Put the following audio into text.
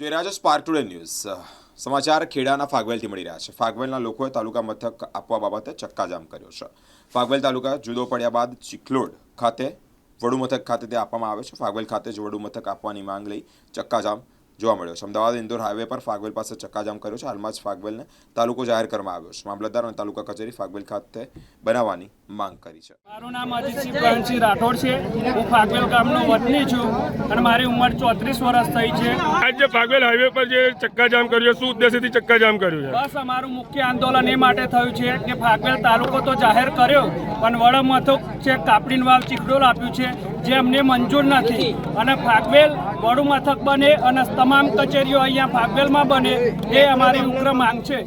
જોઈ રહ્યા છો સ્પાર્ક ટુડે ન્યૂઝ સમાચાર ખેડાના ફાગવેલથી મળી રહ્યા છે। ફાગવેલના લોકોએ તાલુકા મથક આપવા બાબતે ચક્કાજામ કર્યો છે। ફાગવેલ તાલુકા જુદો પડ્યા બાદ ચિખલોડ ખાતે વડુ મથક ખાતે તે આપવામાં આવે છે। ફાગવેલ ખાતે જ વડુ મથક આપવાની માંગ લઈ ચક્કાજામ જોવા મળ્યો છે। અમદાવાદ ઇન્દોર હાઈવે પર ફાગવેલ પાસે ચક્કાજામ કર્યો છે। હાલમાં જ ફાગવેલને તાલુકો જાહેર કરવામાં આવ્યો છે। મામલતદાર અને તાલુકા કચેરી ફાગવેલ ખાતે બનાવવાની માંગ કરી છે। મારું નામ અજીતસિંહ પ્રવીણસિંહ રાઠોડ છે। હું ફાગવેલ ગામનો વતની છું અને મારી ઉંમર 34 વર્ષ થઈ છે। આજે ફાગવેલ હાઈવે પર જે ચક્કાજામ કર્યો, શું ઉદ્દેશ્યથી ચક્કાજામ કર્યું છે? બસ અમારું મુખ્ય આંદોલન એ માટે થયું છે કે ફાગવેલ તાલુકો તો જાહેર કર્યો પણ વડ મથક છે કાપડીન વાવ ચિખડોલ આપ્યું છે જે અમને મંજૂર નથી અને ફાગવેલ વડુ મથક બને અને તમામ કચેરીઓ અહીંયા ફાગવેલમાં બને એ અમારી ઉગ્ર માંગ છે।